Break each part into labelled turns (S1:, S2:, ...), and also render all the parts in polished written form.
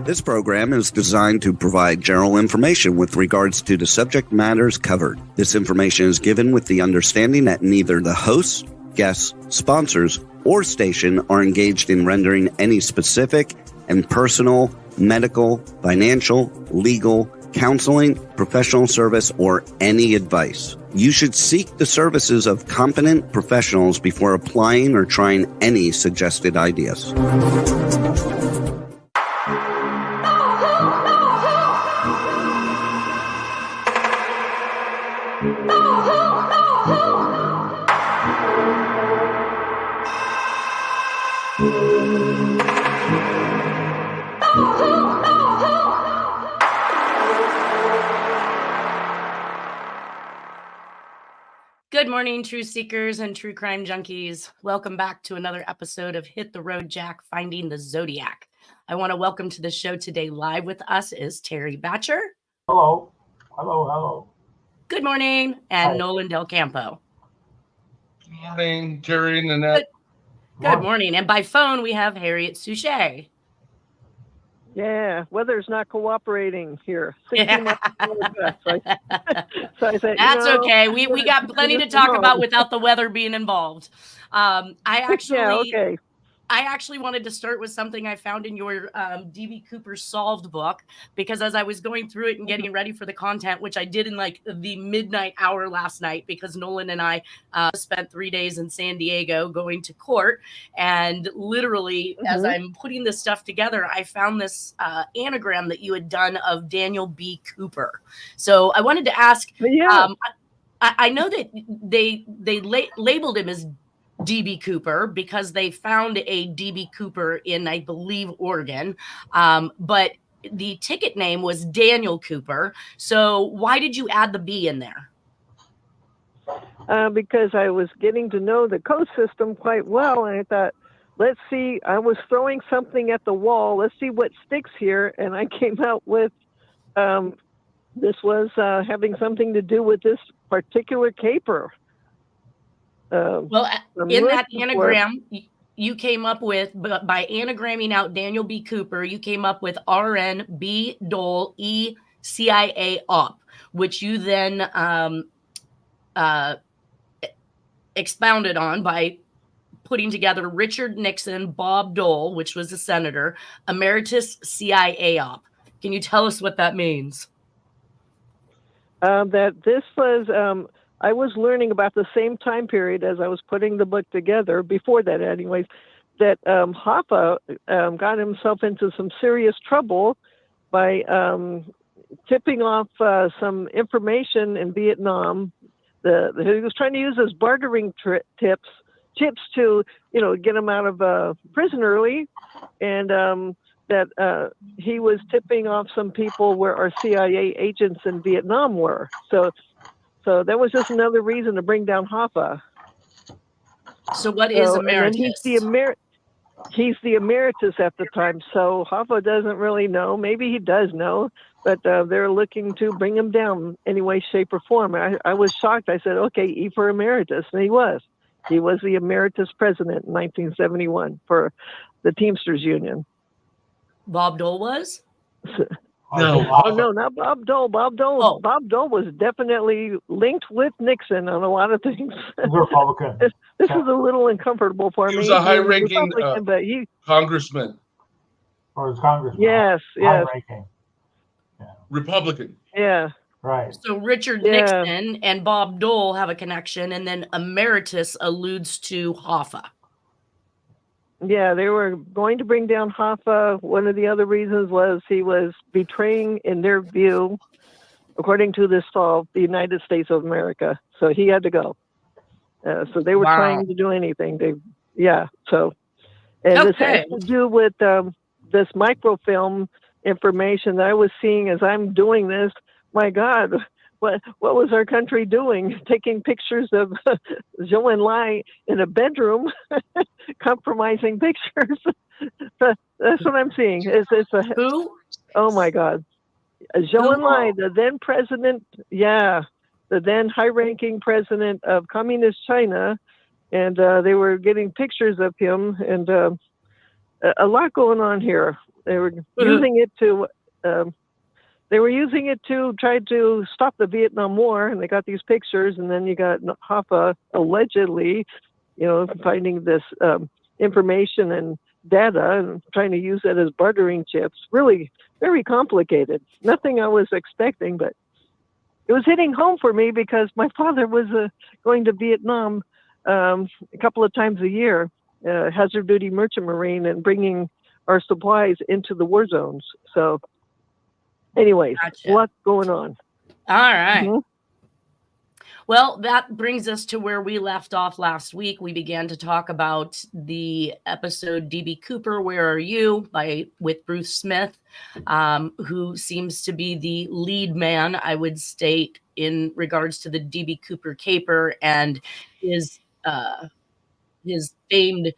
S1: This program is designed to provide general information with regards to the subject matters covered. This information is given with the understanding that neither the hosts, guests, sponsors, or station are engaged in rendering any specific and personal, medical, financial, legal, counseling, professional service, or any advice. You should seek the services of competent professionals before applying or trying any suggested ideas.
S2: Good morning, truth seekers and true crime junkies. Welcome back to another episode of Hit the Road, Jack, Finding the Zodiac. I want to welcome to the show today live with us is Terry Batcher.
S3: Hello. Hello.
S2: Good morning. And
S3: Hi.
S2: Nolan Del Campo.
S4: Good morning, Terry and Annette.
S2: Good morning. And by phone, we have Harriette Sucher.
S5: Yeah, weather's not cooperating here.
S2: Yeah.
S5: So I said,
S2: that's okay. We got plenty to talk about without the weather being involved. I actually wanted to start with something I found in your D.B. Cooper Solved book, because as I was going through it and getting ready for the content, which I did in like the midnight hour last night, because Nolan and I spent 3 days in San Diego going to court. And literally, as I'm putting this stuff together, I found this anagram that you had done of Daniel B. Cooper. So I wanted to ask, I know that they labeled him as D.B. Cooper because they found a D.B. Cooper in, I believe, Oregon. But the ticket name was Daniel Cooper. So why did you add the B in there?
S5: Because I was getting to know the code system quite well. And I thought, let's see, I was throwing something at the wall. Let's see what sticks here. And I came out with this was having something to do with this particular caper.
S2: Well, in that anagram, you came up with, by anagramming out Daniel B. Cooper, you came up with RN B Dole E CIA Op, which you then expounded on by putting together Richard Nixon, Bob Dole, which was a senator, Emeritus CIA Op. Can you tell us what that means?
S5: That this was... I was learning about the same time period as I was putting the book together, before that anyways, that Hoffa got himself into some serious trouble by tipping off some information in Vietnam. He was trying to use his bartering tips to, get him out of prison early, and that he was tipping off some people where our CIA agents in Vietnam were. So that was just another reason to bring down Hoffa.
S2: So what is emeritus?
S5: He's the emeritus at the time. So Hoffa doesn't really know. Maybe he does know, but they're looking to bring him down any way, shape, or form. I was shocked. I said, okay, E for emeritus. And he was. He was the emeritus president in 1971 for the Teamsters Union.
S2: Bob Dole was?
S4: No.
S5: Oh, no, not Bob Dole. Bob Dole.
S2: Oh.
S5: Bob Dole was definitely linked with Nixon on a lot of things.
S3: Republican.
S5: This is a little uncomfortable for me.
S4: He was a high-ranking congressman.
S3: Or his congressman.
S5: Yes.
S3: High-ranking. Yeah.
S4: Republican.
S5: Yeah.
S3: Right.
S2: So Richard Nixon and Bob Dole have a connection, and then emeritus alludes to Hoffa.
S5: Yeah, they were going to bring down Hoffa. One of the other reasons was he was betraying, in their view, according to this solve, the United States of America. So he had to go. So they were trying to do anything. This has to do with this microfilm information that I was seeing as I'm doing this. My God, what was our country doing? Taking pictures of Zhou Enlai in a bedroom, compromising pictures. That's what I'm seeing.
S2: Who?
S5: Oh my God, Zhou Enlai, the then president. Yeah, the then high-ranking president of Communist China, and they were getting pictures of him, and a lot going on here. They were using it to. They were using it to try to stop the Vietnam War, and they got these pictures, and then you got Hoffa allegedly, finding this information and data and trying to use it as bartering chips. Really very complicated. Nothing I was expecting, but it was hitting home for me because my father was going to Vietnam a couple of times a year, hazard duty merchant marine, and bringing our supplies into the war zones. So anyways,
S2: Gotcha.
S5: What's going on?
S2: All right.
S5: Mhm.
S2: Well, that brings us to where we left off last week. We began to talk about the episode DB Cooper, Where Are You? With Bruce Smith, who seems to be the lead man, I would state, in regards to the DB Cooper caper and his famed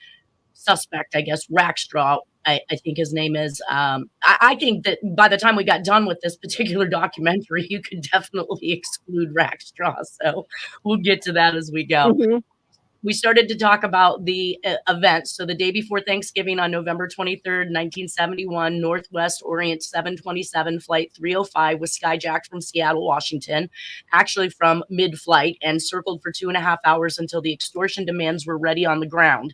S2: suspect, I guess, Rackstraw, I think his name is. I think that by the time we got done with this particular documentary, you could definitely exclude Rackstraw. So we'll get to that as we go.
S5: Mhm.
S2: We started to talk about the event. So the day before Thanksgiving on November 23rd, 1971, Northwest Orient 727 Flight 305 was skyjacked from Seattle, Washington, actually from mid-flight, and circled for 2.5 hours until the extortion demands were ready on the ground.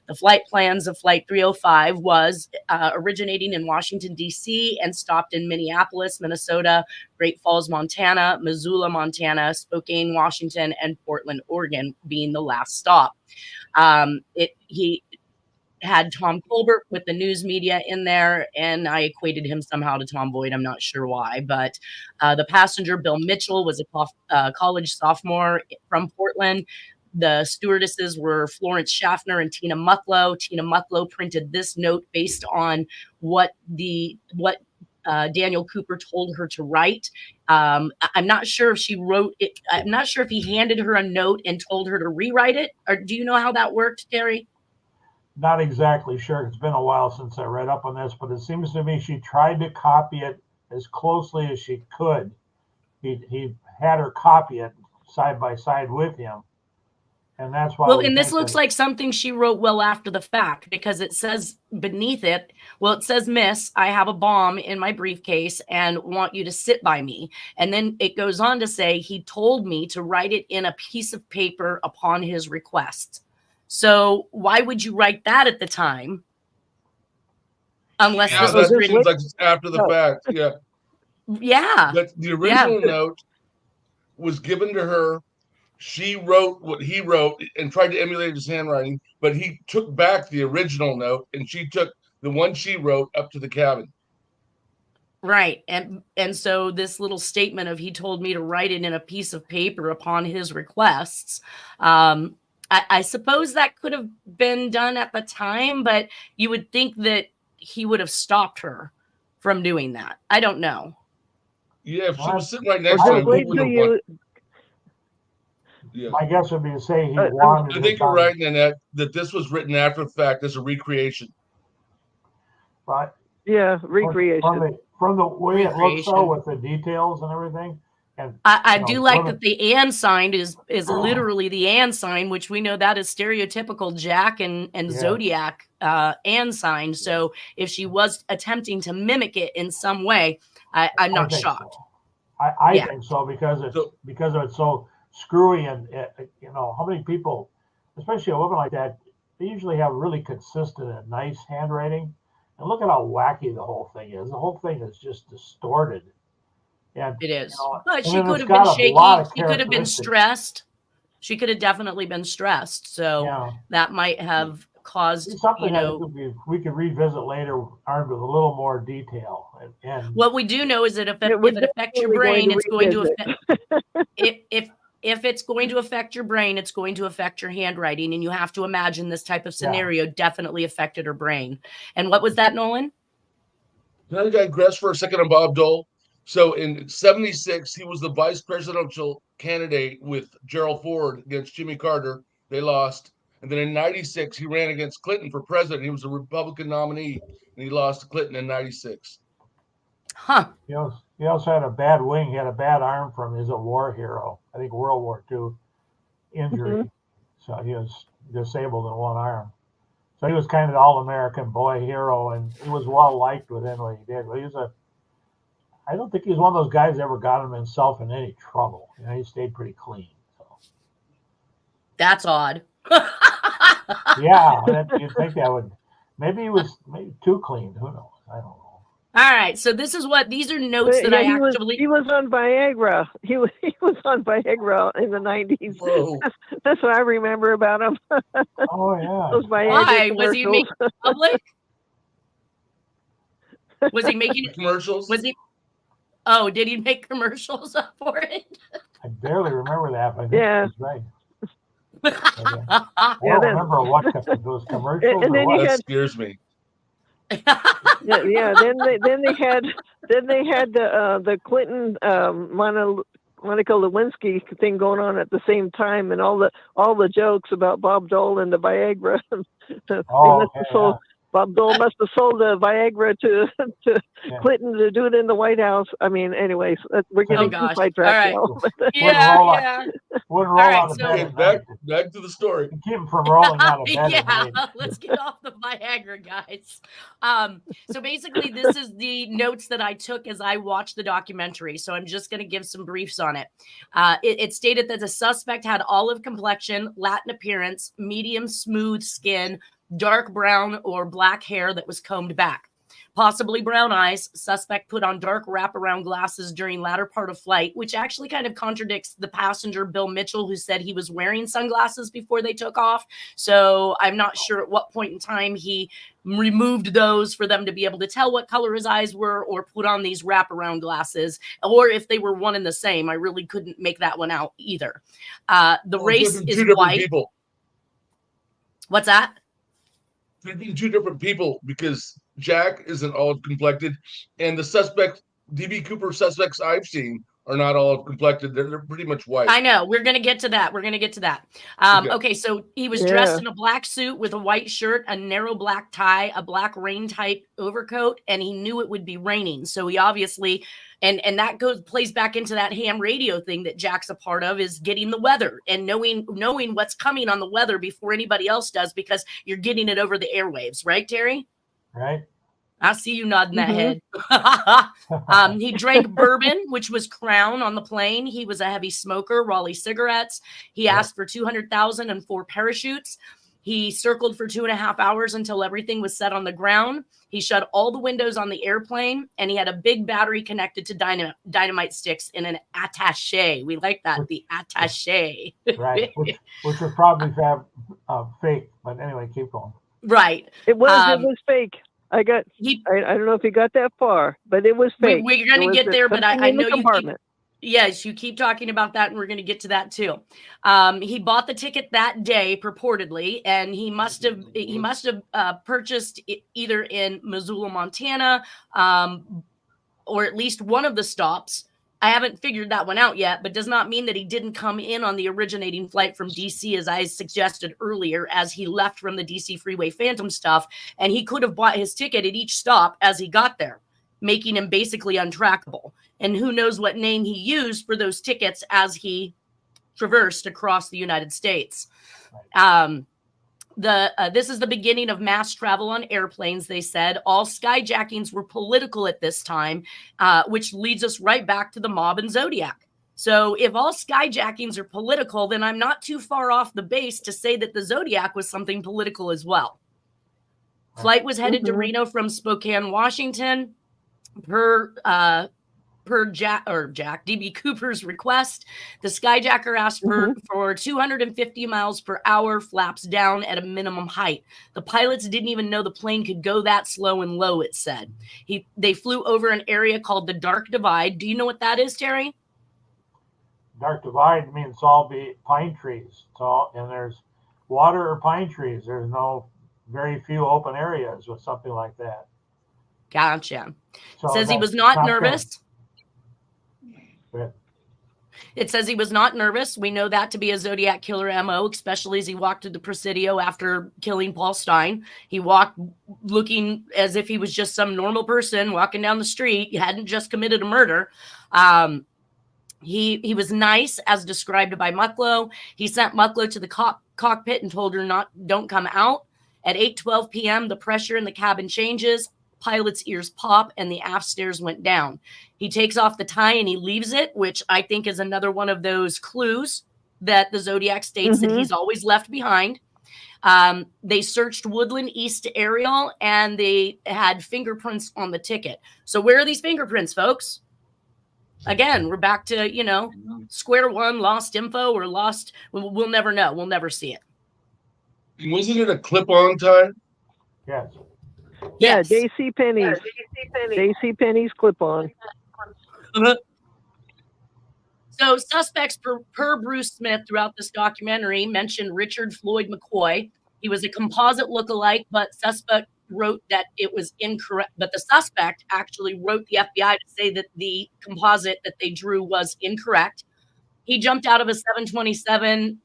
S2: The flight plans of Flight 305 was originating in Washington, D.C. and stopped in Minneapolis, Minnesota, Great Falls, Montana, Missoula, Montana, Spokane, Washington, and Portland, Oregon being the last stop. He had Tom Colbert with the news media in there, and I equated him somehow to Tom Boyd. I'm not sure why, but the passenger, Bill Mitchell, was a college sophomore from Portland. The stewardesses were Florence Schaffner and Tina Mucklow. Tina Mucklow printed this note based on what Daniel Cooper told her to write. I'm not sure if she wrote it. I'm not sure if he handed her a note and told her to rewrite it. Or do you know how that worked, Terry?
S3: Not exactly sure. It's been a while since I read up on this, but it seems to me she tried to copy it as closely as she could. He had her copy it side by side with him. And that's why.
S2: Well, and this looks like something she wrote well after the fact, because it says beneath it, it says, "Miss, I have a bomb in my briefcase and want you to sit by me." And then it goes on to say, he told me to write it in a piece of paper upon his request. So why would you write that at the time? Unless this was
S4: written. Seems like it's after the fact. Yeah.
S2: Yeah.
S4: But the original note was given to her. She wrote what he wrote and tried to emulate his handwriting, but he took back the original note and she took the one she wrote up to the cabin.
S2: Right. And so this little statement of he told me to write it in a piece of paper upon his requests, I suppose that could have been done at the time, but you would think that he would have stopped her from doing that. I don't know.
S4: Yeah, if she was sitting right next to him, he wouldn't have won.
S3: Yeah. My guess would be to say he wanted.
S4: I think you're right, Nanette, that this was written after the fact as a recreation.
S3: But
S5: yeah, recreation.
S3: From the way it looks, though, with the details and everything. And
S2: I do like that the and sign is literally the and sign, which we know that is stereotypical Jack and Zodiac and sign. So if she was attempting to mimic it in some way, I'm not shocked.
S3: So. I think so because it's so screwy, and how many people, especially a woman like that, they usually have really consistent and nice handwriting, and look at how wacky the whole thing is. The whole thing is just distorted. And
S2: it is, but she could have been shaky. She could have been stressed. She could have definitely been stressed. So that might have caused
S3: something we could revisit later, armed with a little more detail. And
S2: what we do know is that if it affects your brain, it's going to affect. If it's going to affect your brain, it's going to affect your handwriting. And you have to imagine this type of scenario definitely affected her brain. And what was that, Nolan?
S4: Can I digress for a second on Bob Dole? So in 1976, he was the vice presidential candidate with Gerald Ford against Jimmy Carter. They lost. And then in 1996, he ran against Clinton for president. He was a Republican nominee, and he lost to Clinton in 1996.
S2: Huh.
S3: He also had a bad wing. He had a bad arm from his war hero. I think World War II injury. Mm-hmm. So he was disabled in one arm. So he was kind of the all-American boy hero, and he was well-liked within what he did. But I don't think he was one of those guys that ever got himself in any trouble. He stayed pretty clean. So.
S2: That's odd.
S3: Yeah, you'd think that would. Maybe he was too clean. Who knows? I don't know.
S2: All right, so these are notes that
S5: he was on Viagra. He was on Viagra in the 90s. That's what I remember about him.
S3: Oh yeah.
S5: Those Viagra
S2: Why was he making public? Was he making
S4: commercials?
S2: Was he? Oh, did he make commercials up for it?
S3: I barely remember that, but I think he's right. I don't remember what those commercials.
S5: And then
S4: that scares me.
S5: Yeah. Then they had the Clinton Monica Lewinsky thing going on at the same time, and all the jokes about Bob Dole and the Viagra. Bob Dole must have sold the Viagra to Clinton to do it in the White House. I mean, anyways, we're getting too sidetracked now.
S3: Wouldn't roll out of bed.
S4: Back to the story.
S3: Keep him from rolling out of bed.
S2: Let's get off the Viagra, guys. So basically, this is the notes that I took as I watched the documentary. So I'm just going to give some briefs on it. It stated that the suspect had olive complexion, Latin appearance, medium smooth skin, dark brown or black hair that was combed back, possibly brown eyes. Suspect put on dark wraparound glasses during latter part of flight, which actually kind of contradicts the passenger, Bill Mitchell, who said he was wearing sunglasses before they took off. So I'm not sure at what point in time he removed those for them to be able to tell what color his eyes were, or put on these wraparound glasses, or if they were one and the same. I really couldn't make that one out either. The race is white.
S4: People.
S2: What's that?
S4: They're being two different people, because Jack isn't olive complected, and the suspect, DB Cooper suspects I've seen, are not olive complected. They're pretty much white.
S2: I know. We're gonna get to that. Okay, so he was dressed in a black suit with a white shirt, a narrow black tie, a black rain type overcoat, and he knew it would be raining. So he obviously, and that plays back into that ham radio thing that Jack's a part of, is getting the weather and knowing what's coming on the weather before anybody else does, because you're getting it over the airwaves, right, Terry?
S3: Right.
S2: I see you nodding that head. He drank bourbon, which was Crown, on the plane. He was a heavy smoker, Raleigh cigarettes. He asked for $200,000 and 4 parachutes. He circled for 2.5 hours until everything was set on the ground. He shut all the windows on the airplane, and he had a big battery connected to dynamite sticks in an attaché. We like that, the attaché.
S3: Right, which was probably fake, but anyway, keep going.
S2: Right.
S5: It was fake. I don't know if he got that far, but it was fake.
S2: We're going to get there, but I know you
S5: keep,
S2: you keep talking about that, and we're going to get to that too. He bought the ticket that day, purportedly, and he must have purchased it either in Missoula, Montana, or at least one of the stops. I haven't figured that one out yet, but does not mean that he didn't come in on the originating flight from DC, as I suggested earlier, as he left from the DC Freeway Phantom stuff. And he could have bought his ticket at each stop as he got there, making him basically untrackable. And who knows what name he used for those tickets as he traversed across the United States. This is the beginning of mass travel on airplanes, they said. All skyjackings were political at this time, which leads us right back to the mob and Zodiac. So if all skyjackings are political, then I'm not too far off the base to say that the Zodiac was something political as well. Flight was headed to Reno from Spokane, Washington, per Jack DB Cooper's request. The skyjacker asked for 250 miles per hour, flaps down at a minimum height. The pilots didn't even know the plane could go that slow and low, it said. They flew over an area called the Dark Divide. Do you know what that is, Terry?
S3: Dark Divide means all be pine trees. And there's water or pine trees. There's very few open areas with something like that.
S2: Gotcha.
S3: So
S2: says he was not nervous. It says he was not nervous. We know that to be a Zodiac Killer MO, especially as he walked to the Presidio after killing Paul Stein. He walked looking as if he was just some normal person walking down the street. He hadn't just committed a murder. He was nice, as described by Mucklow. He sent Mucklow to the cockpit and told her don't come out. At 8:12 p.m., the pressure in the cabin changes, pilot's ears pop, and the aft stairs went down. He takes off the tie and he leaves it, which I think is another one of those clues that the Zodiac states that he's always left behind. They searched Woodland East Aerial, and they had fingerprints on the ticket. So where are these fingerprints, folks? Again, we're back to, square one, lost info or lost. We'll never know. We'll never see it.
S4: Wasn't it a clip-on tie?
S3: Yes.
S5: Yeah,
S2: Yes.
S5: J.C. Penney's. J.C. Penney's clip-on.
S2: So suspects per Bruce Smith throughout this documentary mentioned Richard Floyd McCoy. He was a composite lookalike, but suspect wrote that it was incorrect. But the suspect actually wrote the FBI to say that the composite that they drew was incorrect. He jumped out of a 727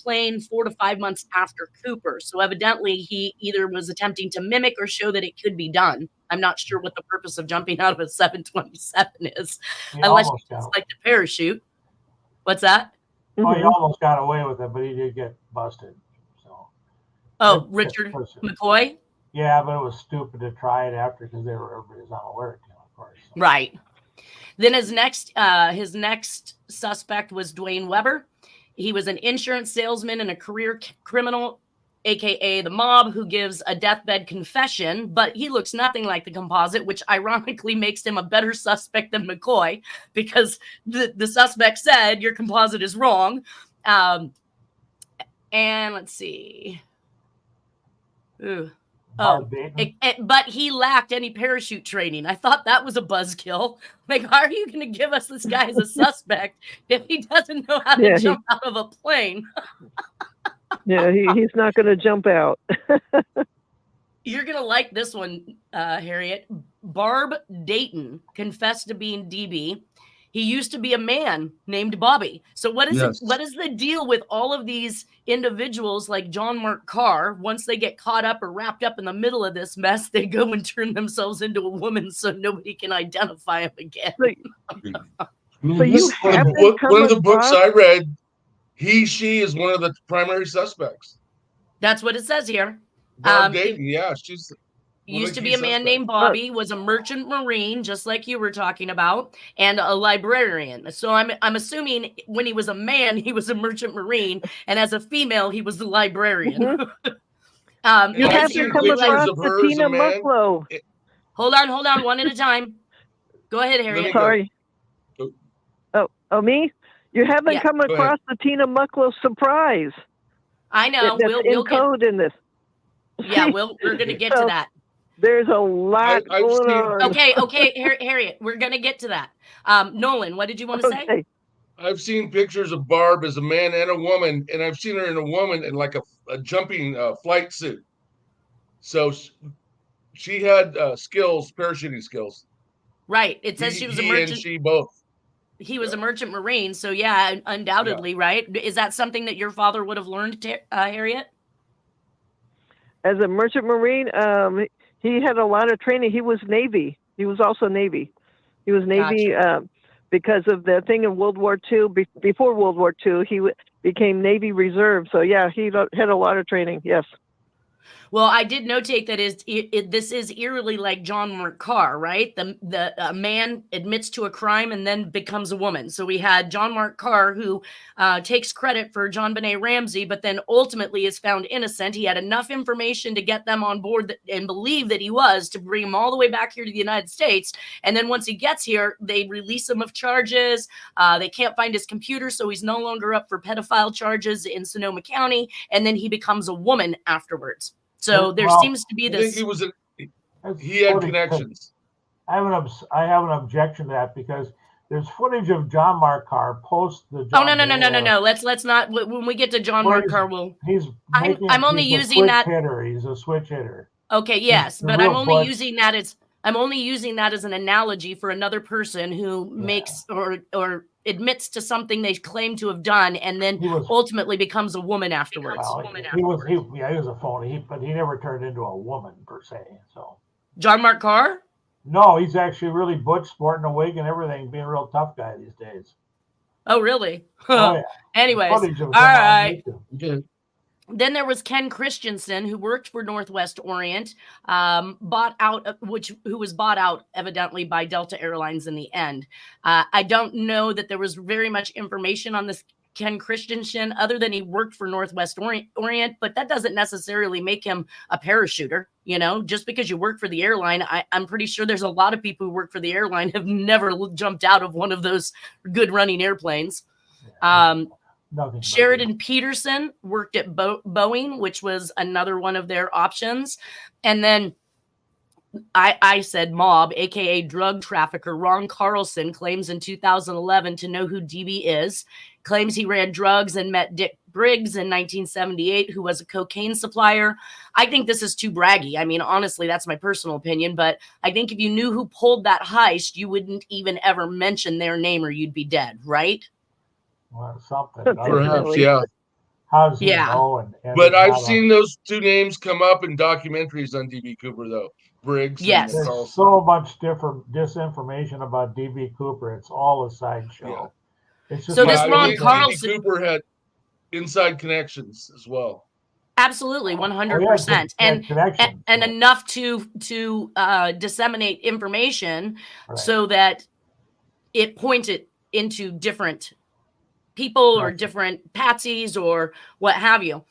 S2: plane 4 to 5 months after Cooper. So evidently he either was attempting to mimic or show that it could be done. I'm not sure what the purpose of jumping out of a 727 is, unless it's like the parachute. What's that?
S3: Oh, he almost got away with it, but he did get busted. So.
S2: Oh, Richard McCoy?
S3: Yeah, but it was stupid to try it after because everybody was on alert, of course. So.
S2: Right. Then his next suspect was Dwayne Weber. He was an insurance salesman and a career criminal, aka the mob, who gives a deathbed confession, but he looks nothing like the composite, which ironically makes him a better suspect than McCoy, because the suspect said your composite is wrong. And let's see. But he lacked any parachute training. I thought that was a buzzkill. Like, how are you going to give us this guy as a suspect if he doesn't know how to jump out of a plane?
S5: Yeah, he's not going to jump out.
S2: You're going to like this one, Harriette. Barb Dayton confessed to being DB. He used to be a man named Bobby. So what is it? What is the deal with all of these individuals like John Mark Carr? Once they get caught up or wrapped up in the middle of this mess, they go and turn themselves into a woman so nobody can identify them again.
S5: So you
S4: one of the books I read, she is one of the primary suspects.
S2: That's what it says here.
S4: Barb Dayton, she's
S2: used to be a man named Bobby, was a merchant marine, just like you were talking about, and a librarian. So I'm assuming when he was a man, he was a merchant marine, and as a female, he was the librarian.
S5: You have to come across the Tina Mucklow.
S2: Hold on, one at a time. Go ahead, Harriet.
S5: Sorry. Oh, me? You haven't come across the Tina Mucklow surprise.
S2: I know.
S5: We'll code in this.
S2: Yeah, we're going to get to that.
S5: There's a lot going on.
S2: Okay, Harriet, we're going to get to that. Nolan, what did you want to say?
S4: I've seen pictures of Barb as a man and a woman, and I've seen her in a woman in like a jumping flight suit. So she had parachuting skills.
S2: Right. It says she was a merchant.
S4: And she both.
S2: He was a merchant marine, so yeah, undoubtedly, right? Is that something that your father would have learned, Harriet? As
S5: a merchant marine, he had a lot of training. He was Navy. He was also Navy. He was Navy because of the thing in World War II. Before World War II, he became Navy Reserve. So yeah, he had a lot of training. Yes.
S2: Well, I did notate that this is eerily like John Mark Carr, right? The man admits to a crime and then becomes a woman. So we had John Mark Carr, who takes credit for John Benet Ramsey, but then ultimately is found innocent. He had enough information to get them on board and believe that he was, to bring him all the way back here to the United States. And then once he gets here, they release him of charges. They can't find his computer, so he's no longer up for pedophile charges in Sonoma County. And then he becomes a woman afterwards. So there seems to be this.
S4: I think he had connections.
S3: I have an objection to that because there's footage of John Mark Carr post the.
S2: No. Let's not. When we get to John Mark Carr, I'm only using that.
S3: He's a switch hitter.
S2: Okay, yes, but I'm only using that as an analogy for another person who makes or admits to something they claim to have done and then ultimately becomes a woman afterwards.
S3: He was a phony, but he never turned into a woman per se. So
S2: John Mark Carr?
S3: No, he's actually really butch, sporting a wig and everything, being a real tough guy these days.
S2: Oh, really?
S3: Oh, yeah.
S2: Anyways, all right. Then there was Ken Christensen, who worked for Northwest Orient, who was bought out evidently by Delta Airlines in the end. I don't know that there was very much information on this Ken Christensen other than he worked for Northwest Orient, but that doesn't necessarily make him a parachuter. You know, just because you work for the airline, I'm pretty sure there's a lot of people who work for the airline have never jumped out of one of those good running airplanes. Sheridan Peterson worked at Boeing, which was another one of their options. And then I said mob, aka drug trafficker Ron Carlson, claims in 2011 to know who DB is, claims he ran drugs and met Dick Briggs in 1978, who was a cocaine supplier. I think this is too braggy. I mean, honestly, that's my personal opinion, but I think if you knew who pulled that heist, you wouldn't even ever mention their name or you'd be dead, right?
S3: Well, something.
S4: Perhaps, yeah.
S3: How does he know?
S4: But I've seen those two names come up in documentaries on DB Cooper, though. Briggs.
S2: Yes.
S3: There's so much different disinformation about DB Cooper. It's all a sideshow.
S4: Yeah.
S3: It's just
S2: so this Ron Carlson.
S4: DB Cooper had inside connections as well.
S2: Absolutely, 100%, and enough to disseminate information so that it pointed into different people or different patsies or what have you.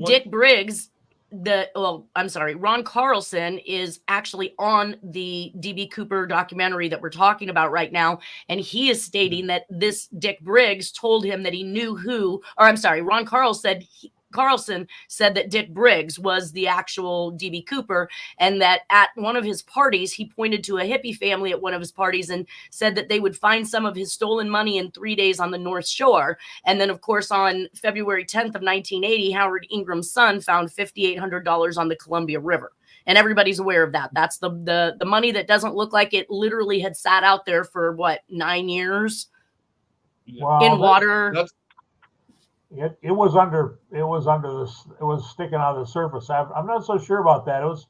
S2: Dick Briggs, Ron Carlson is actually on the DB Cooper documentary that we're talking about right now. And he is stating that this Dick Briggs told him that he knew Ron Carlson said that Dick Briggs was the actual DB Cooper, and that at one of his parties, he pointed to a hippie family at one of his parties and said that they would find some of his stolen money in 3 days on the North Shore. And then, of course, on February 10th of 1980, Howard Ingram's son found $5,800 on the Columbia River. And everybody's aware of that. That's the money that doesn't look like it literally had sat out there for, 9 years in water.
S3: It was sticking out of the surface. I'm not so sure about that. It was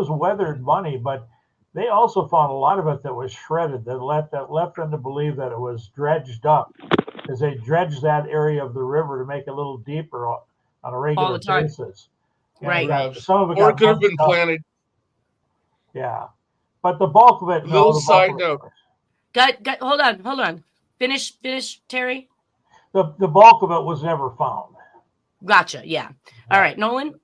S3: weathered money, but they also found a lot of it that was shredded that left them to believe that it was dredged up, because they dredged that area of the river to make it a little deeper on a regular basis.
S2: Right.
S3: Some of it
S4: could have been planted.
S3: Yeah, but the bulk of it.
S4: Little side note.
S2: Hold on. Finish, Terry.
S3: The bulk of it was never found.
S2: Gotcha. Yeah. All right, Nolan.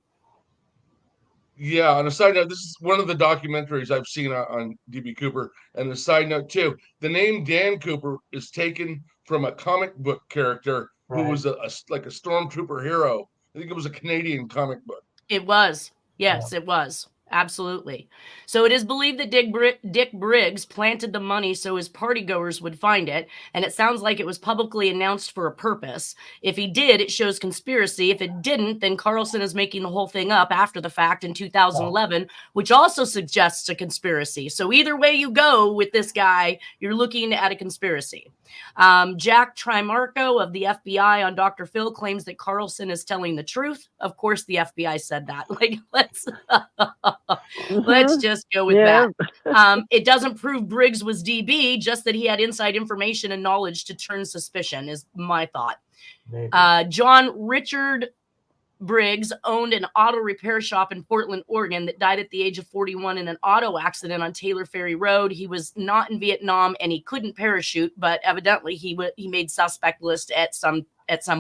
S4: Yeah. On a side note, this is one of the documentaries I've seen on DB Cooper. And a side note too, the name Dan Cooper is taken from a comic book character who was like a stormtrooper hero. I think it was a Canadian comic book.
S2: It was. Yes, it was. Absolutely. So it is believed that Dick Briggs planted the money so his partygoers would find it, and it sounds like it was publicly announced for a purpose. If he did, it shows conspiracy. If it didn't, then Carlson is making the whole thing up after the fact in 2011, which also suggests a conspiracy. So either way you go with this guy, you're looking at a conspiracy. Jack Trimarco of the FBI on Dr. Phil claims that Carlson is telling the truth. Of course, the FBI said that. Let's just go with that. It doesn't prove Briggs was DB, just that he had inside information and knowledge to turn suspicion, is my thought. John Richard Briggs owned an auto repair shop in Portland, Oregon that died at the age of 41 in an auto accident on Taylor Ferry Road. He was not in Vietnam and he couldn't parachute, but evidently he made suspect list at some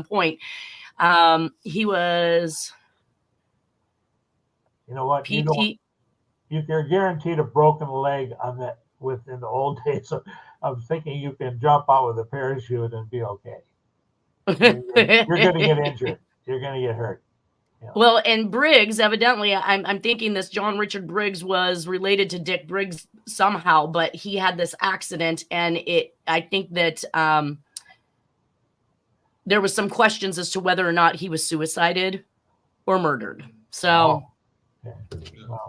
S2: point. He was...
S3: You know what? You're guaranteed a broken leg on that. In the old days of thinking you can jump out with a parachute and be okay. You're going to get injured. You're going to get hurt. Yeah.
S2: Well, and Briggs, evidently, I'm thinking this John Richard Briggs was related to Dick Briggs somehow, but he had this accident, and I think that there was some questions as to whether or not he was suicided or murdered. So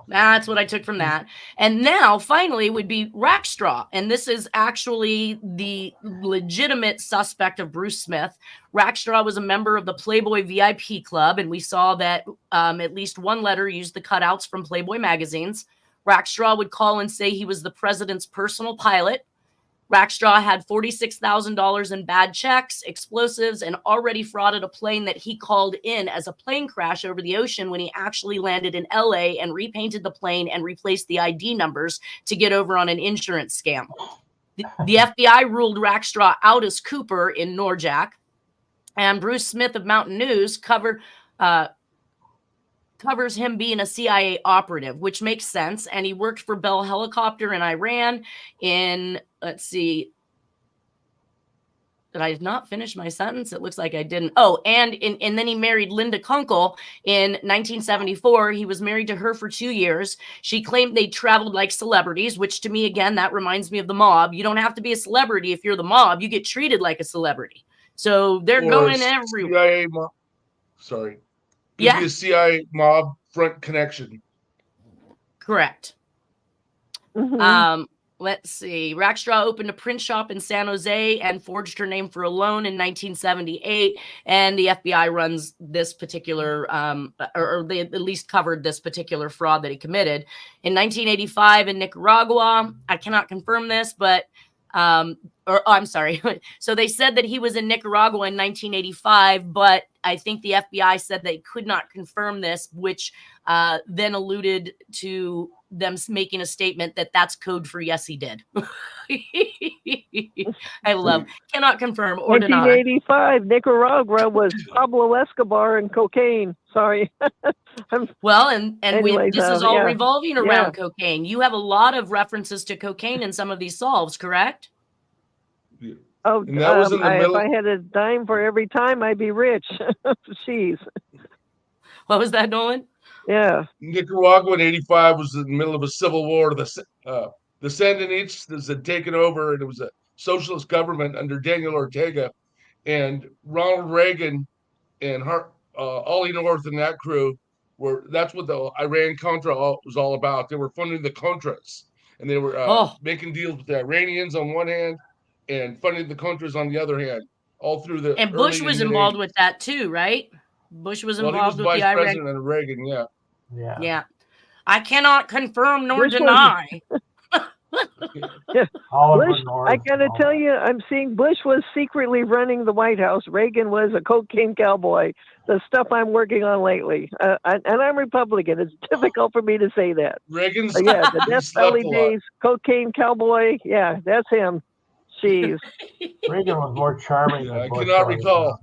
S2: that's what I took from that. And now, finally, would be Rackstraw. And this is actually the legitimate suspect of Bruce Smith. Rackstraw was a member of the Playboy VIP Club, and we saw that at least one letter used the cutouts from Playboy magazines. Rackstraw would call and say he was the president's personal pilot. Rackstraw had $46,000 in bad checks, explosives, and already frauded a plane that he called in as a plane crash over the ocean when he actually landed in LA and repainted the plane and replaced the ID numbers to get over on an insurance scam. The FBI ruled Rackstraw out as Cooper in Norjack, and Bruce Smith of Mountain News covers him being a CIA operative, which makes sense. And he worked for Bell Helicopter in Iran in, let's see, did I not finish my sentence? It looks like I didn't. Oh, and then he married Linda Kunkel in 1974. He was married to her for 2 years. She claimed they traveled like celebrities, which to me, again, that reminds me of the mob. You don't have to be a celebrity if you're the mob. You get treated like a celebrity. So they're going everywhere.
S4: CIA mob. Sorry.
S2: Yeah.
S4: Be a CIA mob front connection.
S2: Correct.
S5: Mhm.
S2: Let's see. Rackstraw opened a print shop in San Jose and forged her name for a loan in 1978. And the FBI runs this particular, or they at least covered this particular fraud that he committed. In 1985 in Nicaragua, I cannot confirm this, but I'm sorry. So they said that he was in Nicaragua in 1985, but I think the FBI said they could not confirm this, which then alluded to them making a statement that that's code for yes, he did. I love cannot confirm or deny.
S5: 1985, Nicaragua was Pablo Escobar and cocaine. Sorry.
S2: Well, and
S5: Anyways,
S2: this is all
S5: yeah.
S2: revolving around cocaine. You have a lot of references to cocaine in some of these solves, correct?
S4: Yeah.
S5: Oh,
S4: And that was in the middle.
S5: if I had a dime for every time, I'd be rich. Jeez.
S2: What was that, Nolan?
S5: Yeah.
S4: Nicaragua in '85 was in the middle of a civil war. The Sandinistas had taken over, and it was a socialist government under Daniel Ortega, and Ronald Reagan and Ollie North and that crew that's what the Iran-Contra was all about. They were funding the Contras, and they were making deals with the Iranians on one hand and funding the Contras on the other hand, all through the
S2: And Bush
S4: early
S2: was
S4: and
S2: involved
S4: mid-'80s.
S2: with that too, right? Bush was
S4: Well,
S2: involved
S4: he was
S2: with
S4: vice
S2: the
S4: president under Reagan, yeah.
S2: Yeah. I cannot confirm nor
S5: Bush was-
S2: deny.
S5: Bush, I gotta tell you, I'm seeing Bush was secretly running the White House. Reagan was a cocaine cowboy. The stuff I'm working on lately, and I'm Republican. It's difficult for me to say that.
S4: Reagan's
S5: But yeah, the
S4: he
S5: Death
S4: slept
S5: Valley
S4: a lot.
S5: days, cocaine cowboy. Yeah, that's him. Jeez.
S3: Reagan was more charming
S4: Yeah,
S3: than
S4: I
S3: Bush
S4: cannot
S3: was.
S4: recall.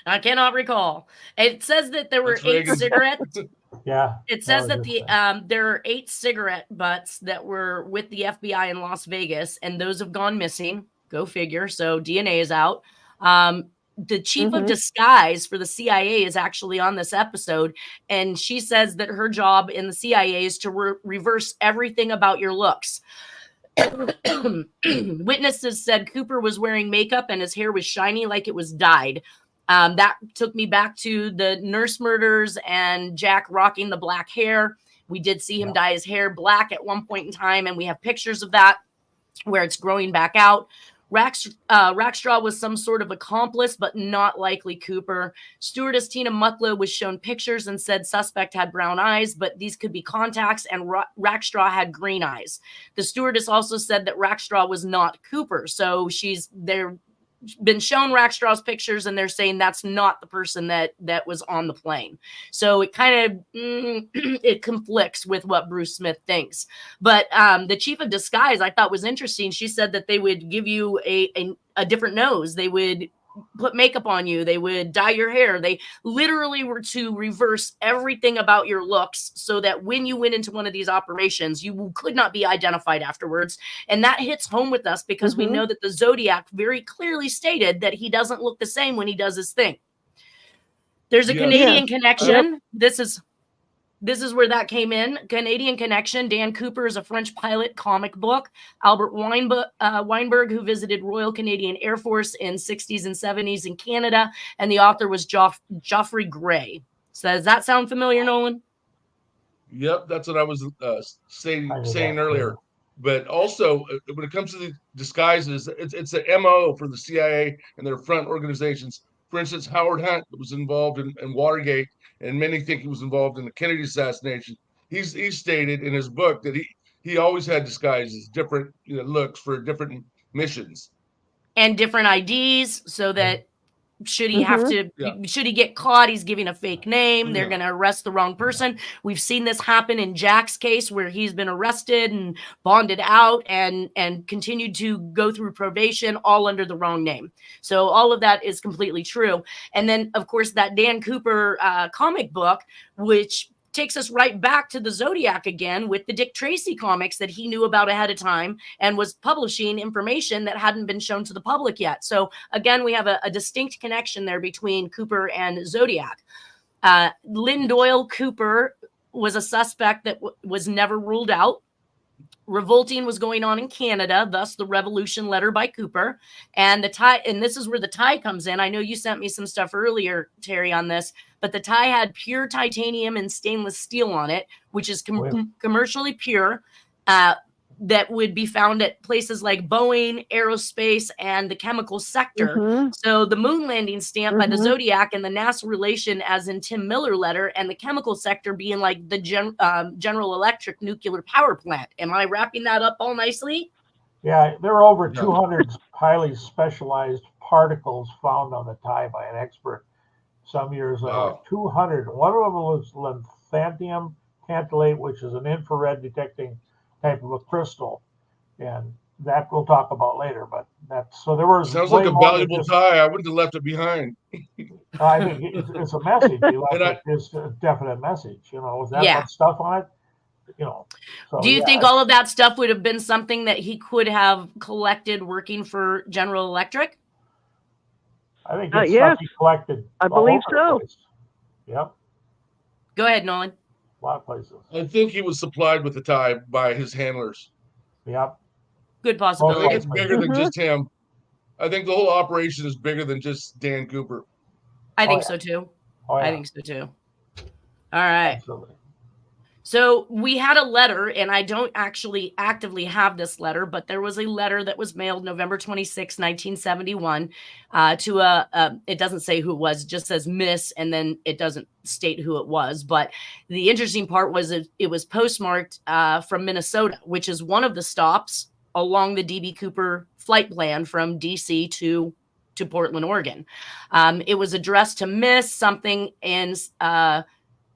S2: I cannot recall. It says that there were
S4: That's
S2: 8
S4: Reagan's-
S2: cigarettes.
S3: Yeah.
S2: It says that
S3: was just
S2: there are 8 cigarette butts that were with the FBI in Las Vegas, and those have gone missing. Go figure. So DNA is out. The chief of disguise for the CIA is actually on this episode, and she says that her job in the CIA is to reverse everything about your looks. Witnesses said Cooper was wearing makeup and his hair was shiny like it was dyed. That took me back to the nurse murders and Jack rocking the black hair. We did see him dye his hair black at one point in time, and we have pictures of that where it's growing back out. Rackstraw was some sort of accomplice, but not likely Cooper. Stewardess Tina Mucklow was shown pictures and said suspect had brown eyes, but these could be contacts, and Rackstraw had green eyes. The stewardess also said that Rackstraw was not Cooper, so they're been shown Rackstraw's pictures, and they're saying that's not the person that was on the plane. So it kind of it conflicts with what Bruce Smith thinks. But the chief of disguise I thought was interesting. She said that they would give you a different nose. They would put makeup on you. They would dye your hair. They literally were to reverse everything about your looks so that when you went into one of these operations, you could not be identified afterwards. And that hits home with us because we know that the Zodiac very clearly stated that he doesn't look the same when he does his thing. There's a Canadian connection. This is where that came in. Canadian connection. Dan Cooper is a French pilot, comic book. Albert Weinberg, who visited Royal Canadian Air Force in 60s and 70s in Canada. And the author was Geoffrey Gray. So does that sound familiar, Nolan?
S4: Yep, that's what I was saying earlier. But also, when it comes to the disguises, it's an MO for the CIA and their front organizations. For instance, Howard Hunt was involved in Watergate, and many think he was involved in the Kennedy assassination. He stated in his book that he always had disguises, different looks for different missions.
S2: And different IDs so that should he have to,
S4: Yeah.
S2: should he get caught, he's giving a fake name, they're
S4: Yeah.
S2: going to arrest the wrong person. We've seen this happen in Jack's case where he's been arrested and bonded out and continued to go through probation all under the wrong name. So all of that is completely true. And then, of course, that Dan Cooper comic book, which takes us right back to the Zodiac again with the Dick Tracy comics that he knew about ahead of time and was publishing information that hadn't been shown to the public yet. So again, we have a distinct connection there between Cooper and Zodiac. Lynn Doyle Cooper was a suspect that was never ruled out. Revolting was going on in Canada, thus the Revolution letter by Cooper. And the tie, and this is where the tie comes in. I know you sent me some stuff earlier, Terry, on this, but the tie had pure titanium and stainless steel on it, which is commercially pure, that would be found at places like Boeing, aerospace, and the chemical sector. So the moon landing stamp by the Zodiac and the NASA relation as in Tim Miller letter, and the chemical sector being like the General Electric nuclear power plant. Am I wrapping that up all nicely?
S3: Yeah, there were over 200 highly specialized particles found on the tie by an expert some years later.
S4: Wow.
S3: 200. One of them was lanthanum tantalate, which is an infrared detecting type of a crystal, and that we'll talk about later. But that's so there was.
S4: Sounds like a valuable tie. I wouldn't have left it behind.
S3: I think it's a message. It's a definite message. You know, was that stuff on it? You know. So,
S2: do you think all of that stuff would have been something that he could have collected working for General Electric?
S3: I think it's stuff he collected.
S5: I believe so.
S3: Yep.
S2: Go ahead, Nolan.
S3: A lot of places.
S4: I think he was supplied with the tie by his handlers.
S3: Yep.
S2: Good
S4: I
S2: possibility.
S4: think it's bigger than just him. I think the whole operation is bigger than just Dan Cooper.
S2: I think so too. I think so too. All right.
S3: Absolutely.
S2: So we had a letter, and I don't actually actively have this letter, but there was a letter that was mailed November 26, 1971 to it doesn't say who it was, it just says Miss, and then it doesn't state who it was. But the interesting part was it was postmarked from Minnesota, which is one of the stops along the DB Cooper flight plan from DC to Portland, Oregon. It was addressed to Miss something in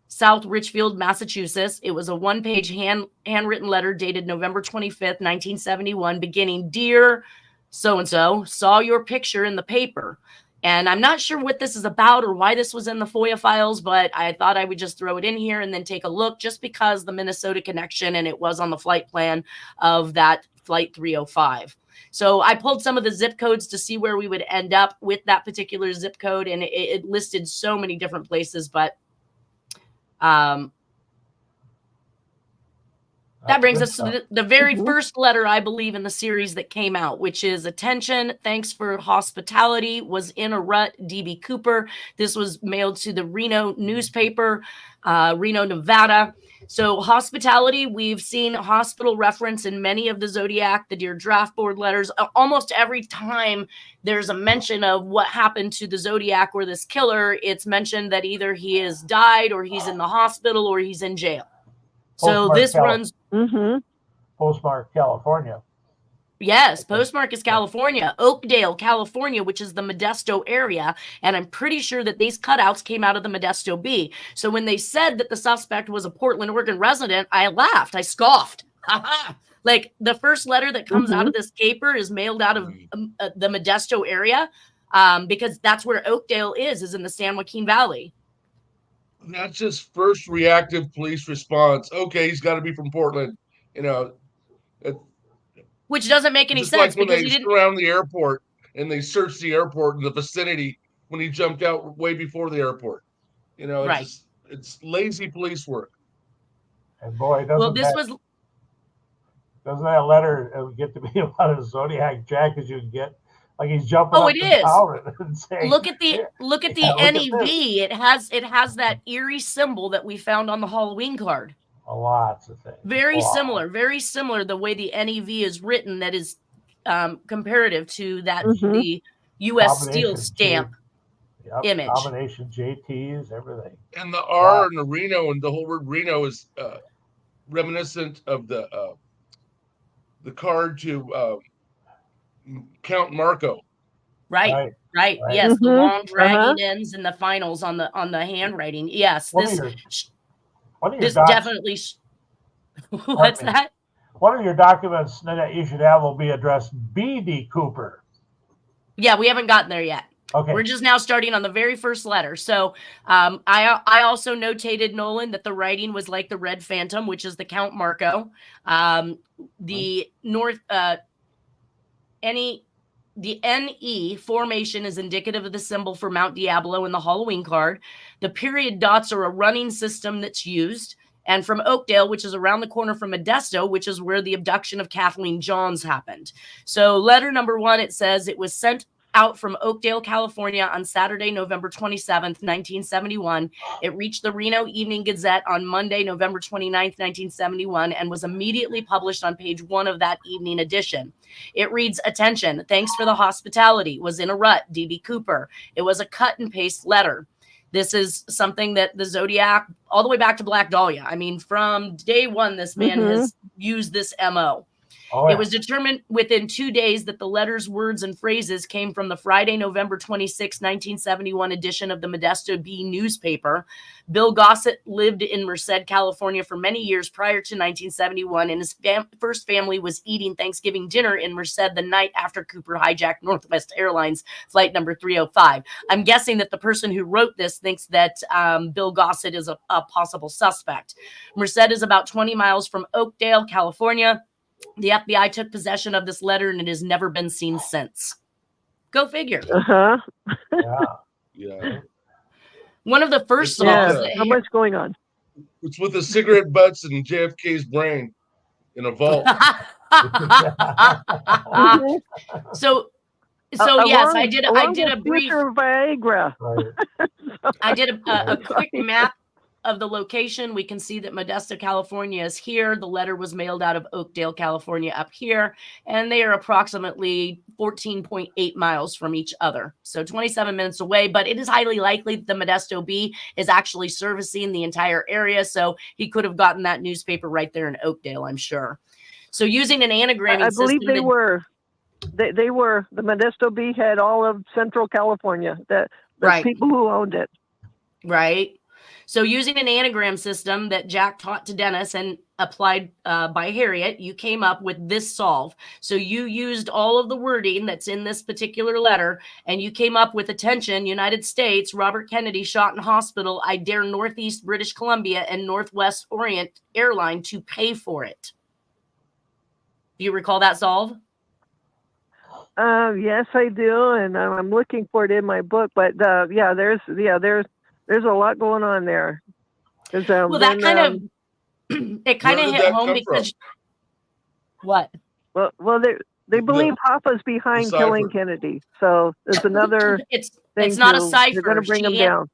S2: South Richfield, Massachusetts. It was a one-page handwritten letter dated November 25th, 1971, beginning, "Dear so-and-so, saw your picture in the paper." And I'm not sure what this is about or why this was in the FOIA files, but I thought I would just throw it in here and then take a look, just because the Minnesota connection, and it was on the flight plan of that Flight 305. So I pulled some of the zip codes to see where we would end up with that particular zip code, and it listed so many different places, but that brings us to the very first letter, I believe, in the series that came out, which is "Attention, thanks for hospitality, was in a rut, DB Cooper." This was mailed to the Reno newspaper, Reno, Nevada. So hospitality, we've seen hospital reference in many of the Zodiac, the Dear Draft Board letters. Almost every time there's a mention of what happened to the Zodiac or this killer, it's mentioned that either he has died or he's in the hospital or he's in jail. So this runs...
S3: Postmark, California.
S2: Yes, postmark is California, Oakdale, California, which is the Modesto area. And I'm pretty sure that these cutouts came out of the Modesto Bee. So when they said that the suspect was a Portland, Oregon resident, I laughed. I scoffed. Like, the first letter that comes out of this caper is mailed out of the Modesto area, because that's where Oakdale is in the San Joaquin Valley.
S4: That's just first reactive police response. Okay, he's got to be from Portland. You know,
S2: which doesn't make any sense,
S4: like when
S2: because
S4: they
S2: he didn't
S4: surround the airport and they searched the airport in the vicinity when he jumped out way before the airport. You know, it's lazy police work.
S3: And boy, doesn't that letter get to be about as Zodiac Jack as you can get? Like, he's jumping up and down and saying,
S2: look at the NEV. It has that eerie symbol that we found on the Halloween card.
S3: Lots of things.
S2: Very similar the way the NEV is written, that is comparative to that the U.S. Steel stamp image.
S3: Combination JTs, everything.
S4: And the R and the Reno, and the whole word Reno is reminiscent of the card to Count Marco.
S2: Right. Yes, the long dragging ends and the finals on the handwriting. Yes, this definitely. What's that?
S3: One of your documents that you should have will be addressed B.D. Cooper.
S2: Yeah, we haven't gotten there yet.
S3: Okay.
S2: We're just now starting on the very first letter. So I also notated, Nolan, that the writing was like the Red Phantom, which is the Count Marco. The NE formation is indicative of the symbol for Mount Diablo in the Halloween card. The period dots are a running system that's used. And from Oakdale, which is around the corner from Modesto, which is where the abduction of Kathleen Johns happened. So letter number 1, it says it was sent out from Oakdale, California on Saturday, November 27th, 1971. It reached the Reno Evening Gazette on Monday, November 29th, 1971, and was immediately published on page 1 of that evening edition. It reads, "Attention, thanks for the hospitality. Was in a rut, D.B. Cooper." It was a cut and paste letter. This is something that the Zodiac, all the way back to Black Dahlia, I mean, from day one, this man has used this MO. Oh, yeah. It was determined within 2 days that the letters, words, and phrases came from the Friday, November 26, 1971 edition of the Modesto Bee newspaper. Bill Gossett lived in Merced, California for many years prior to 1971, and his first family was eating Thanksgiving dinner in Merced the night after Cooper hijacked Northwest Airlines flight number 305. I'm guessing that the person who wrote this thinks that Bill Gossett is a possible suspect. Merced is about 20 miles from Oakdale, California. The FBI took possession of this letter, and it has never been seen since. Go figure.
S4: Yeah.
S2: One of the first songs.
S5: How much going on?
S4: It's with the cigarette butts and JFK's brain in a vault.
S2: So yes, I did a brief
S5: Viagra.
S2: I did a quick map of the location. We can see that Modesto, California is here. The letter was mailed out of Oakdale, California up here, and they are approximately 14.8 miles from each other. So 27 minutes away, but it is highly likely that the Modesto Bee is actually servicing the entire area. So he could have gotten that newspaper right there in Oakdale, I'm sure. So using an anagramming system.
S5: I believe they were. They were. The Modesto Bee had all of Central California, the people who owned it.
S2: Right. So using an anagram system that Jack taught to Dennis and applied by Harriette, you came up with this solve. So you used all of the wording that's in this particular letter, and you came up with, "Attention, United States, Robert Kennedy shot in hospital. I dare Northeast British Columbia and Northwest Orient Airline to pay for it." Do you recall that solve?
S5: Yes, I do, and I'm looking for it in my book. But there's a lot going on there.
S2: Well, that kind of it kind of hit home because what?
S5: Well, they believe Hoffa's behind killing Kennedy, so there's another.
S2: It's not a cipher.
S5: They're going to bring him down.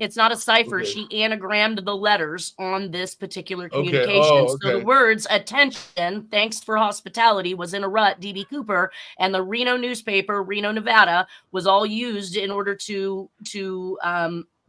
S2: It's not a cipher. Okay. She anagrammed the letters on this particular communication.
S4: Okay.
S2: So the words "attention, thanks for hospitality," was in a rut, D.B. Cooper, and the Reno newspaper, Reno, Nevada, was all used in order to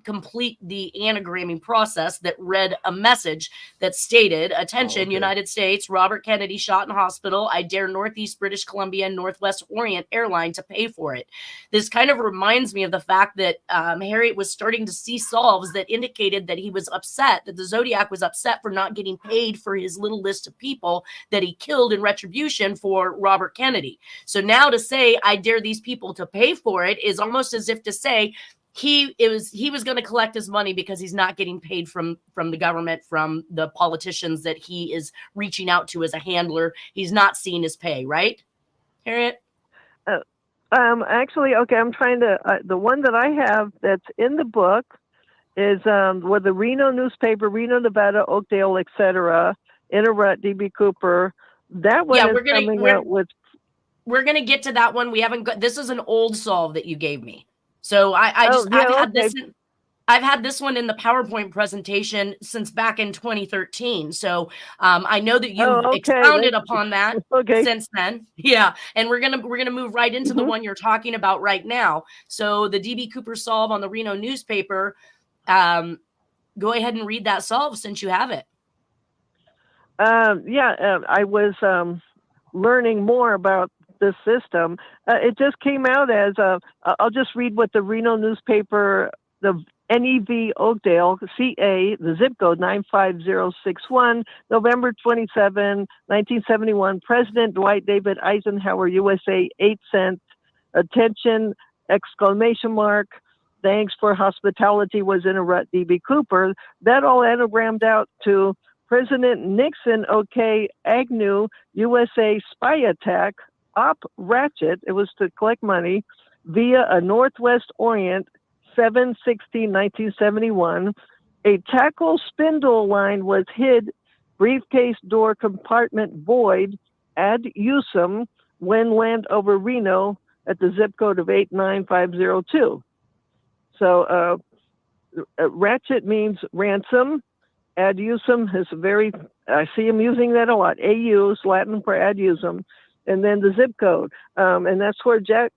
S2: complete the anagramming process that read a message that stated, "Attention, United States, Robert Kennedy shot in hospital. I dare Northeast British Columbia and Northwest Orient Airline to pay for it." This kind of reminds me of the fact that Harriette was starting to see solves that indicated that he was upset, that the Zodiac was upset for not getting paid for his little list of people that he killed in retribution for Robert Kennedy. So now to say, "I dare these people to pay for it," is almost as if to say, he was going to collect his money because he's not getting paid from the government, from the politicians that he is reaching out to as a handler. He's not seeing his pay, right, Harriette?
S5: Actually, okay, I'm trying to. The one that I have that's in the book is with the Reno newspaper, Reno, Nevada, Oakdale, etc. In a rut, D.B. Cooper. That one is coming out with.
S2: We're gonna get to that one. We haven't got. This is an old solve that you gave me. So I've had this one in the PowerPoint presentation since back in 2013. So I know that you've expounded upon that since then. Yeah, and we're gonna move right into the one you're talking about right now. So the D.B. Cooper solve on the Reno newspaper. Go ahead and read that solve since you have it.
S5: I was learning more about this system. It just came out as I'll just read what the Reno newspaper, the NEV Oakdale, CA, the zip code 95061, November 27, 1971. President Dwight David Eisenhower, USA, 8 cents. Attention, exclamation mark. Thanks for hospitality was in a rut, D.B. Cooper. That all anagrammed out to President Nixon, OK, Agnew, USA, spy attack, Op Ratchet, it was to collect money, via a Northwest Orient, 7/16/1971. A tackle spindle line was hid, briefcase door compartment void, ad usum, when land over Reno at the zip code of 89502. So ratchet means ransom. Ad usum is I see him using that a lot. AU is Latin for ad usum. And then the zip code. And that's where Jack,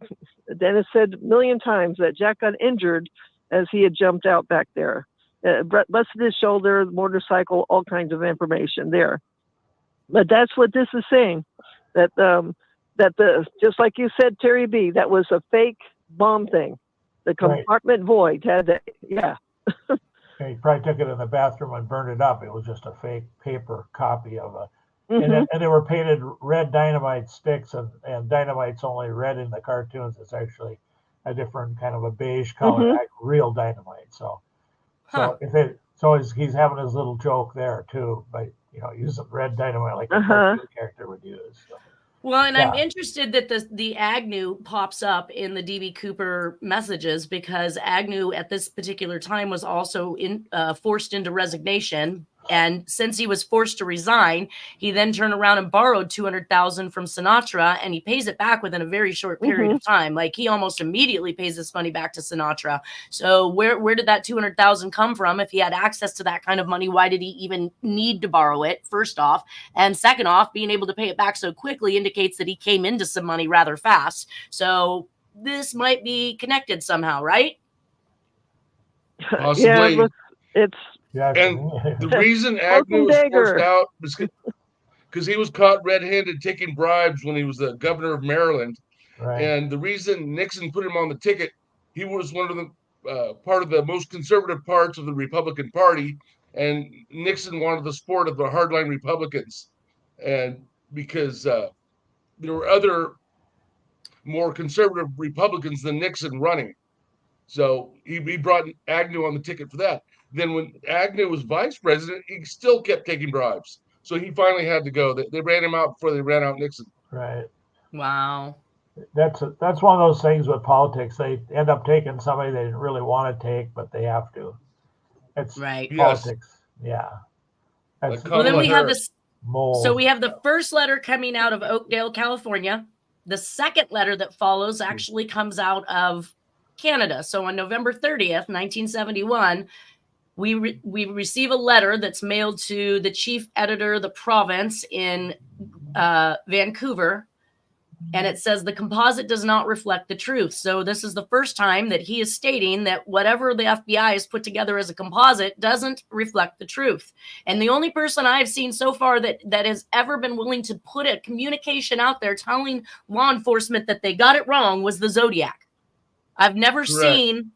S5: Dennis said a million times that Jack got injured as he had jumped out back there. Busted his shoulder, motorcycle, all kinds of information there. But that's what this is saying. That just like you said, Terry B., that was a fake bomb thing. The compartment void had that, yeah.
S3: He probably took it in the bathroom and burned it up. It was just a fake paper copy of a, and they were painted red dynamite sticks, and dynamite's only red in the cartoons. It's actually a different kind of a beige color, like real dynamite. So he's having his little joke there too, by using red dynamite like a cartoon character would use. So.
S2: Well, and I'm interested that the Agnew pops up in the D.B. Cooper messages, because Agnew at this particular time was also forced into resignation. And since he was forced to resign, he then turned around and borrowed $200,000 from Sinatra, and he pays it back within a very short period of time. Like, he almost immediately pays this money back to Sinatra. So where did that $200,000 come from? If he had access to that kind of money, why did he even need to borrow it? First off, and second off, being able to pay it back so quickly indicates that he came into some money rather fast. So this might be connected somehow, right?
S4: Possibly.
S5: Yeah, it's.
S3: Yeah,
S4: and the reason Agnew was forced out was because he was caught red-handed taking bribes when he was the governor of Maryland.
S3: Right.
S4: And the reason Nixon put him on the ticket, he was one of the part of the most conservative parts of the Republican Party, and Nixon wanted the support of the hardline Republicans. And because there were other more conservative Republicans than Nixon running. So he brought Agnew on the ticket for that. Then when Agnew was vice president, he still kept taking bribes. So he finally had to go. They ran him out before they ran out Nixon.
S3: Right.
S2: Wow.
S3: That's one of those things with politics. They end up taking somebody they didn't really want to take, but they have to. It's
S2: right.
S3: Politics. Yes. Yeah.
S2: Well, then we have this.
S3: Mold.
S2: So we have the first letter coming out of Oakdale, California. The second letter that follows actually comes out of Canada. So on November 30th, 1971, we receive a letter that's mailed to the chief editor of the province in Vancouver. And it says the composite does not reflect the truth. So this is the first time that he is stating that whatever the FBI has put together as a composite doesn't reflect the truth. And the only person I've seen so far that has ever been willing to put a communication out there telling law enforcement that they got it wrong was the Zodiac. I've never seen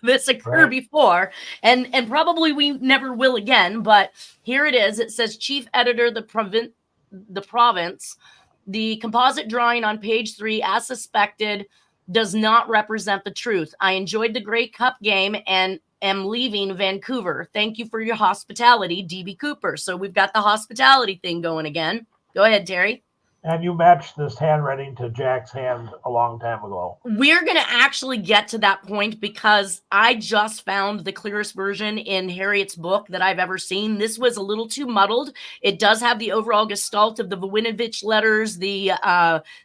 S2: this occur before, and probably we never will again. But here it is. It says, chief editor, the province. The composite drawing on page 3, as suspected, does not represent the truth. I enjoyed the Grey Cup game and am leaving Vancouver. Thank you for your hospitality, D.B. Cooper. So we've got the hospitality thing going again. Go ahead, Terry.
S3: And you matched this handwriting to Jack's hand a long time ago.
S2: We're going to actually get to that point because I just found the clearest version in Harriette's book that I've ever seen. This was a little too muddled. It does have the overall gestalt of the Voinovich letters, the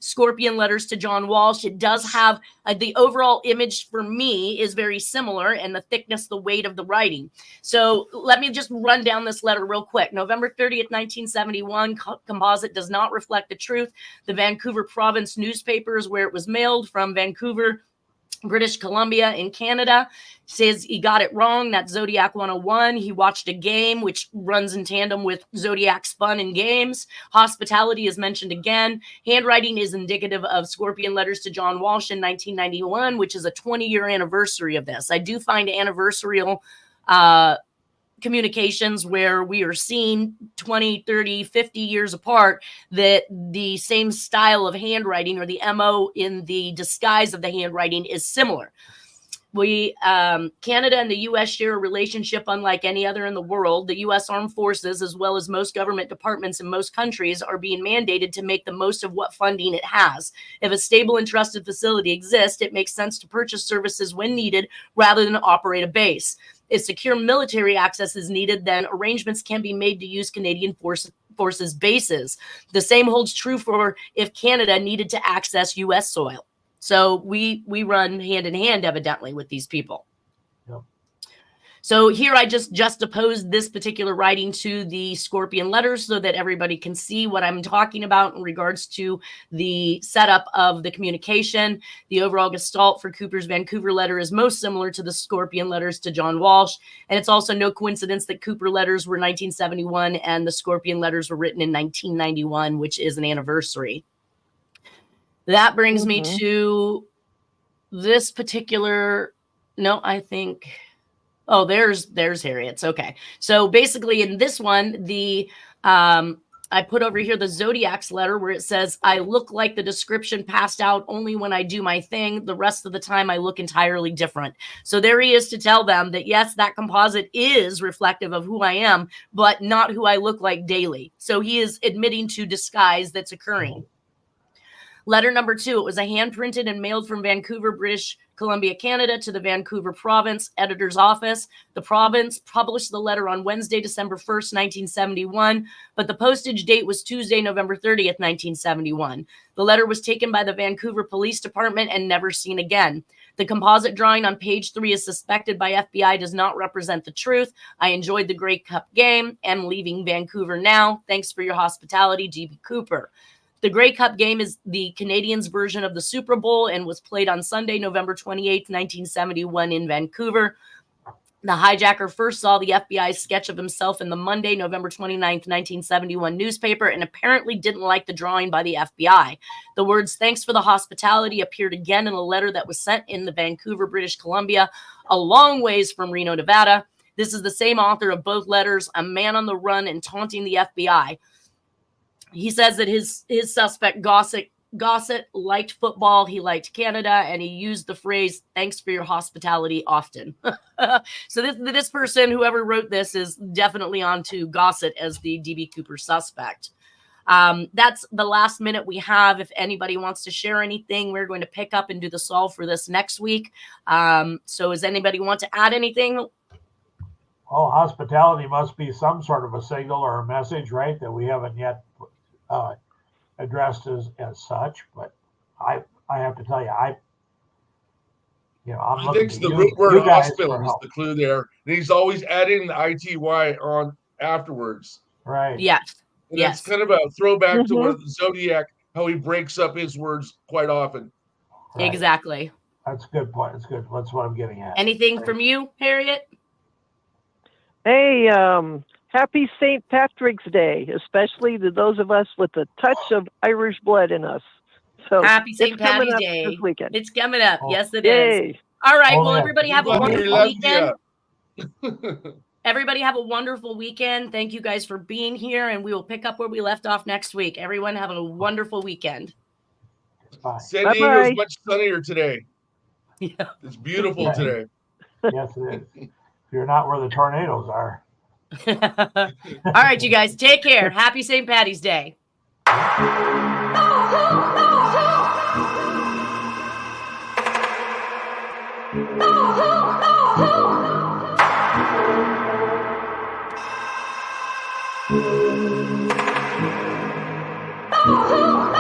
S2: Scorpion letters to John Walsh. It does have the overall image for me is very similar, and the thickness, the weight of the writing. So let me just run down this letter real quick. November 30th, 1971, composite does not reflect the truth. The Vancouver province newspapers where it was mailed from Vancouver British Columbia in Canada, says he got it wrong. That's Zodiac 101. He watched a game, which runs in tandem with Zodiac's fun and games. Hospitality is mentioned again. Handwriting is indicative of Scorpion letters to John Walsh in 1991, which is a 20-year anniversary of this. I do find anniversarial communications where we are seen 20, 30, 50 years apart, that the same style of handwriting or the MO in the disguise of the handwriting is similar. Canada and the U.S. share a relationship unlike any other in the world. The U.S. Armed Forces, as well as most government departments in most countries, are being mandated to make the most of what funding it has. If a stable and trusted facility exists, it makes sense to purchase services when needed rather than operate a base. If secure military access is needed, then arrangements can be made to use Canadian forces bases. The same holds true for if Canada needed to access U.S. soil. So we run hand in hand, evidently, with these people.
S3: Yep.
S2: So here I just juxtaposed this particular writing to the Scorpion letters so that everybody can see what I'm talking about in regards to the setup of the communication. The overall gestalt for Cooper's Vancouver letter is most similar to the Scorpion letters to John Walsh. And it's also no coincidence that Cooper letters were 1971 and the Scorpion letters were written in 1991, which is an anniversary. That brings me to this particular, there's Harriette's. Okay. So basically in this one, I put over here the Zodiac's letter where it says, I look like the description passed out only when I do my thing. The rest of the time I look entirely different. So there he is to tell them that, yes, that composite is reflective of who I am, but not who I look like daily. So he is admitting to disguise that's occurring. Letter number 2, it was a hand-printed and mailed from Vancouver, British Columbia, Canada to the Vancouver Province Editor's Office. The province published the letter on Wednesday, December 1st, 1971, but the postage date was Tuesday, November 30th, 1971. The letter was taken by the Vancouver Police Department and never seen again. The composite drawing on page 3 is suspected by FBI does not represent the truth. I enjoyed the Grey Cup game and leaving Vancouver now. Thanks for your hospitality, GB Cooper. The Grey Cup game is the Canadians' version of the Super Bowl and was played on Sunday, November 28, 1971 in Vancouver. The hijacker first saw the FBI sketch of himself in the Monday, November 29, 1971 newspaper and apparently didn't like the drawing by the FBI. The words, thanks for the hospitality, appeared again in a letter that was sent in the Vancouver, British Columbia, a long ways from Reno, Nevada. This is the same author of both letters, a man on the run and taunting the FBI. He says that his suspect, Gossett, liked football, he liked Canada, and he used the phrase, thanks for your hospitality, often. So this person, whoever wrote this, is definitely on to Gossett as the DB Cooper suspect. That's the last minute we have. If anybody wants to share anything, we're going to pick up and do the solve for this next week. So does anybody want to add anything?
S3: Oh, hospitality must be some sort of a signal or a message, right, that we haven't yet addressed as such. But I have to tell you, I'm
S4: I
S3: looking
S4: think
S3: to
S4: the root word
S3: guys
S4: hospital
S3: for
S4: is
S3: help.
S4: the clue there. And he's always adding the ITY on afterwards.
S3: Right.
S2: Yes.
S4: And
S2: Yes.
S4: it's kind of a throwback to what Zodiac, how he breaks up his words quite often.
S3: Right.
S2: Exactly.
S3: That's a good point. That's good. That's what I'm getting at.
S2: Anything from you, Harriette?
S5: Hey, happy St. Patrick's Day, especially to those of us with a touch of Irish blood in us. So
S2: Happy St.
S5: it's coming
S2: Patty's
S5: up
S2: Day.
S5: this weekend.
S2: It's coming up.
S3: Oh.
S2: Yes, it is.
S5: Yay.
S2: All right.
S3: Oh,
S2: Well,
S3: yeah.
S2: everybody have a
S4: Everybody
S2: wonderful
S4: love
S2: weekend. Everybody have a wonderful weekend. Thank you guys for being here, and we will pick up where we left off next week. Everyone have a wonderful weekend.
S3: Bye.
S4: San Diego is
S5: Bye-bye.
S4: much sunnier today.
S2: Yeah.
S4: It's beautiful
S3: Yeah.
S4: today.
S3: Yes, it is. If you're not where the tornadoes are.
S2: All right, you guys, take care. Happy St. Patty's Day.
S6: Oh,